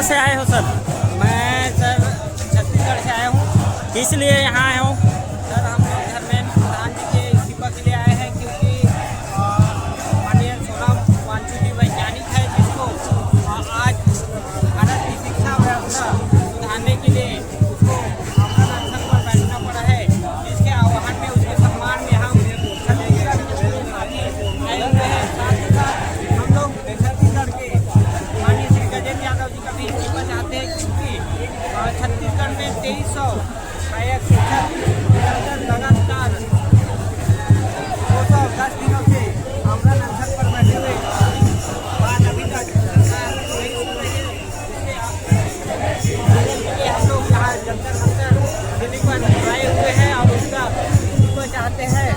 कहाँ से आए हो सर? मैं सर छत्तीसगढ़ से आया हूँ। किस लिए यहाँ आए हो? सर हम लोग धर्मेंद्र प्रधान जी के इस्तीफा के लिए आए हैं, क्योंकि माननीय सोनम वांगचुक जी वैज्ञानिक है, जिसको आज भारत की शिक्षा व्यवस्था सुधारने के लिए उसको आमरण अनशन पर बैठना पड़ा है। जिसके आह्वान में, उसके सम्मान में हम छत्तीसगढ़ के सभी साथी आए हुए हैं। साथ ही साथ हम लोग छत्तीसगढ़ के माननीय श्री गजेंद्र यादव जी का भी इस्तीफा चाहते हैं, क्योंकि छत्तीसगढ़ में 2300 सहायक शिक्षक लगातार 210 दिनों से आमरण अनशन पर बैठे हुए बात अभी तक सरकार नहीं सुन रही है। इसलिए हम लोग यहाँ जंतर मंतर दिल्ली पर आए हुए हैं और उसका इस्तीफा चाहते हैं।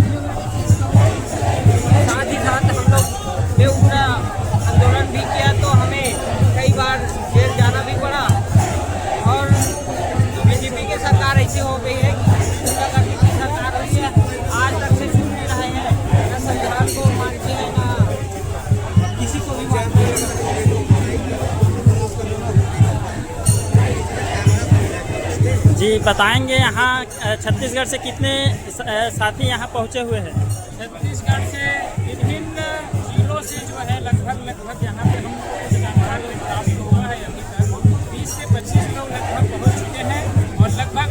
साथ ही साथ हम लोग बेउरा आंदोलन भी किया, तो हमें कई बार जेल जाना भी पड़ा। और बीजेपी की सरकार ऐसी हो गई है कि गुंडागर्दी की सरकार हुई है। आज तक से सुन नहीं रहे हैं, न संविधान को मानते हैं, न किसी को भी मानते हैं। जी बताएंगे, यहाँ छत्तीसगढ़ से कितने साथी यहाँ पहुँचे हुए हैं? छत्तीसगढ़ से विभिन्न जिलों से जो है लगभग यहाँ पे हम लोगों को जानकारी प्राप्त हुआ है। अभी तक 20 से 25 लोग लगभग पहुँच चुके हैं और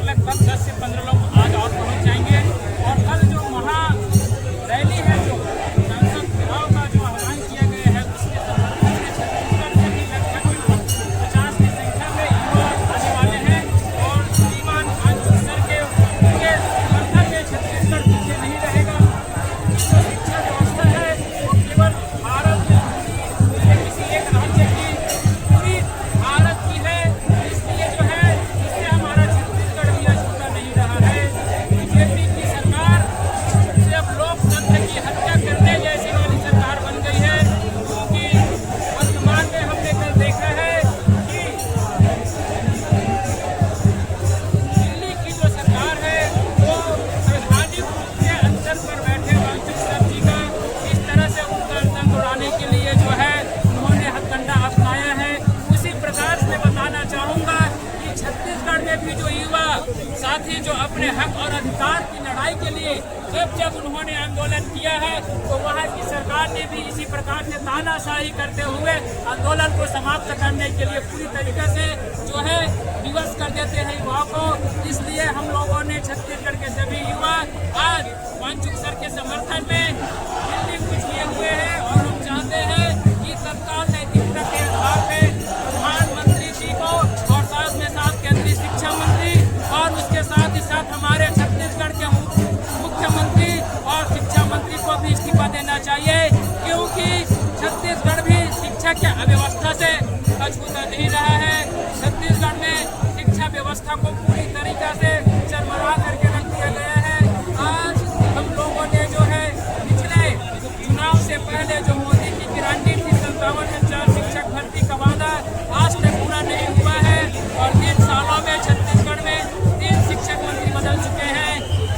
लगभग 10 से 15 लोग आज और पहुँच जाएंगे। और कल जो महा रैली है, जो सांसद चुनाव का जो आह्वान किया गया है, उसके समर्थन में छत्तीसगढ़ से भी लगभग 50 की संख्या में युवा आने वाले हैं। और श्रीमान वांगचुक सर के समर्थन में छत्तीसगढ़ पीछे नहीं रहेगा। जो शिक्षा व्यवस्था है वो केवल भारत में किसी एक राज्य की, पूरी भारत की है। इसलिए जो है, इससे हमारा छत्तीसगढ़ भी अछूता नहीं रहा है। बीजेपी की सरकार सिर्फ लोकतंत्र की हत्या करने जैसी वाली सरकार बन गई है, क्योंकि वर्तमान में हमने कल देखा है कि दिल्ली की जो सरकार है वो संवैधानिक रूप से अनशन पर बैठे वांगचुक सर जी का इस तरह से उनका अनशन तोड़ाने के लिए जो है उन्होंने हथकंडा अपनाया है। उसी प्रकार से बताना चाहूँगा कि छत्तीसगढ़ में भी जो युवा साथी जो अपने हक और अधिकार की लड़ाई के लिए जब उन्होंने आंदोलन किया है, तो वहाँ की सरकार ने भी इसी प्रकार से तानाशाही करते हुए आंदोलन को समाप्त करने के लिए पूरी तरीके से जो है विवश कर देते हैं युवाओं को। इसलिए हम लोगों ने छत्तीसगढ़ के सभी युवा आज वांगचुक सर के समर्थन में दिल्ली कूच किए हुए हैं। और हम चाहते हैं कि तत्काल नैतिकता के आधार पर प्रधानमंत्री जी को और साथ में साथ केंद्रीय शिक्षा मंत्री और उसके साथ ही साथ हमारे छत्तीसगढ़ के मुख्यमंत्री और शिक्षा मंत्री को भी इस्तीफा देना चाहिए, क्योंकि छत्तीसगढ़ भी शिक्षा की अव्यवस्था से अछूता नहीं रहा है। छत्तीसगढ़ में शिक्षा व्यवस्था को पूरी तरीका से चरमरा करके रख दिया गया है। आज हम लोगों ने जो है पिछले चुनाव से पहले जो मोदी की गारंटी थी 57,000 शिक्षक भर्ती का वादा, आज तक पूरा नहीं हुआ है। और 3 सालों में छत्तीसगढ़ में 3 शिक्षक मंत्री बदल चुके हैं।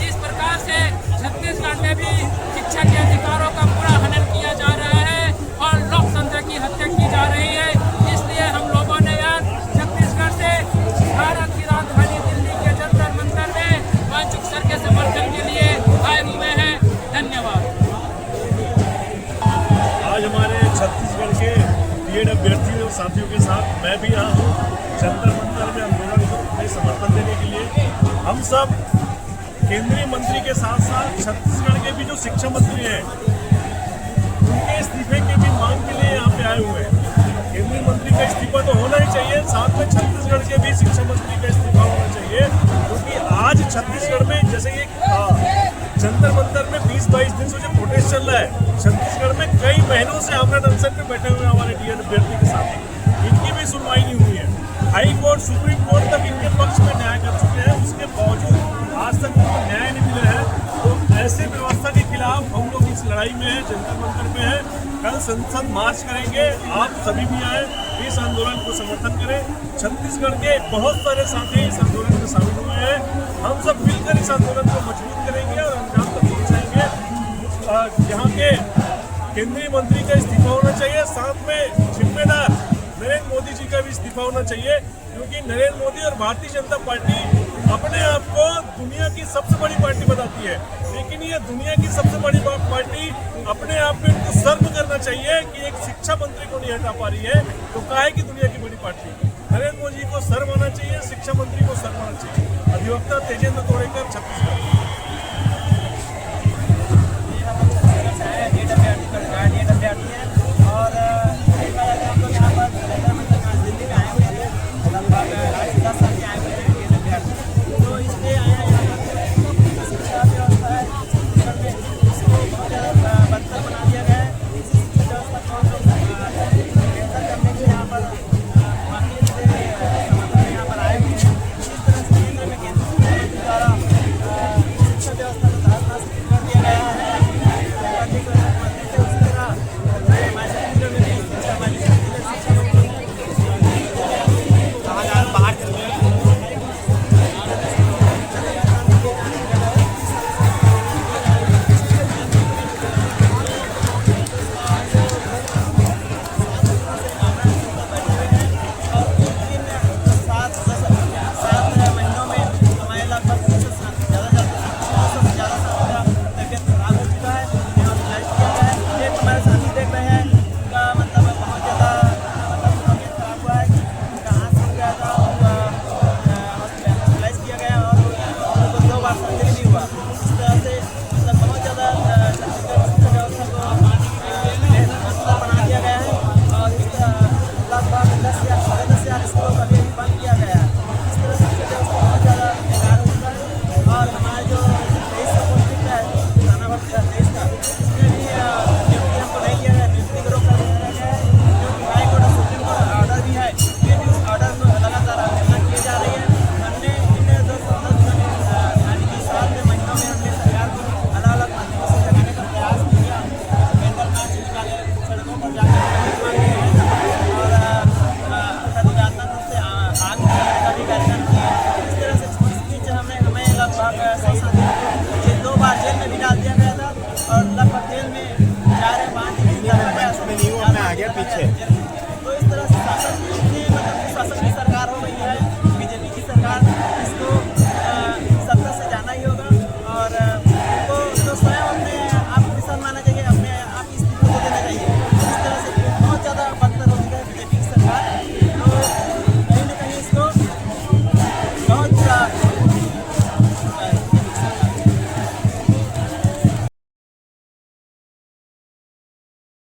इस प्रकार से छत्तीसगढ़ में भी शिक्षा के अधिकारों का पूरा हनन किया जा रहा है और लोकतंत्र की हत्या की जा रही है। इसलिए हम लोगों ने आज छत्तीसगढ़ से भारत की राजधानी दिल्ली के जंतर मंतर में वांगचुक सर के समर्थन के लिए आए हुए हैं। धन्यवाद। आज हमारे छत्तीसगढ़ के बीएड अभ्यर्थियों साथियों के साथ मैं भी यहाँ हूँ जंतर मंतर में आंदोलन में समर्थन देने के लिए। हम सब केंद्रीय मंत्री के साथ साथ छत्तीसगढ़ के भी जो शिक्षा मंत्री हैं उनके इस्तीफे की भी मांग के लिए यहाँ पे आए हुए हैं। केंद्रीय मंत्री का इस्तीफा तो होना ही चाहिए, साथ में छत्तीसगढ़ के भी शिक्षा मंत्री का इस्तीफा होना चाहिए, क्योंकि आज छत्तीसगढ़ में जैसे ये जंतर मंतर में 20-22 दिन से जो प्रोटेस्ट चल रहा है, छत्तीसगढ़ में कई महीनों से आमरण अनशन पे बैठे हुए हमारे बीएड अभ्यर्थी के साथ इनकी भी सुनवाई नहीं हुई है। हाई कोर्ट, सुप्रीम कोर्ट तक इनके पक्ष में न्याय कर चुके हैं, उसके बावजूद आज तक उनको न्याय नहीं मिला है। तो ऐसे व्यवस्था के खिलाफ हम लोग इस लड़ाई में हैं, जंतर मंतर में हैं। कल संसद मार्च करेंगे, आप सभी भी आए, इस आंदोलन को समर्थन करें। छत्तीसगढ़ के बहुत सारे साथी इस आंदोलन में शामिल हुए हैं। हम सब मिलकर इस आंदोलन को मजबूत करेंगे और अंजाम तक पहुँचाएंगे। यहाँ के केंद्रीय मंत्री का इस्तीफा होना चाहिए, साथ में जिम्मेदार नरेंद्र मोदी जी का भी इस्तीफा होना चाहिए, क्योंकि नरेंद्र मोदी और भारतीय जनता पार्टी अपने आप को दुनिया की सबसे बड़ी पार्टी बताती है, लेकिन ये दुनिया की सबसे बड़ी पार्टी अपने आप में इनको शर्म करना चाहिए कि एक शिक्षा मंत्री को नहीं हटा पा रही है, तो काहे की दुनिया की बड़ी पार्टी। नरेंद्र मोदी जी को शर्म आना चाहिए, शिक्षा मंत्री को शर्म आना चाहिए। अधिवक्ता तेजेंद्र तोड़ेकर, छत्तीसगढ़। और हम लोग यहाँ पर दिल्ली में आए हुए थे, लगभग 10 साल के आए हुए थे, तो इसलिए आए हैं यहाँ पर शिक्षा व्यवस्था है छत्तीसगढ़ में, इसको बहुत ज़्यादा बदतर बना दिया गया है। इसी शिक्षा व्यवस्था को बेहतर करने के यहाँ पर माननीय से यहाँ पर आए हुए हैं। इस तरह से केंद्र में केंद्र सरकार द्वारा शिक्षा व्यवस्था को तहस नहस कर दिया गया है।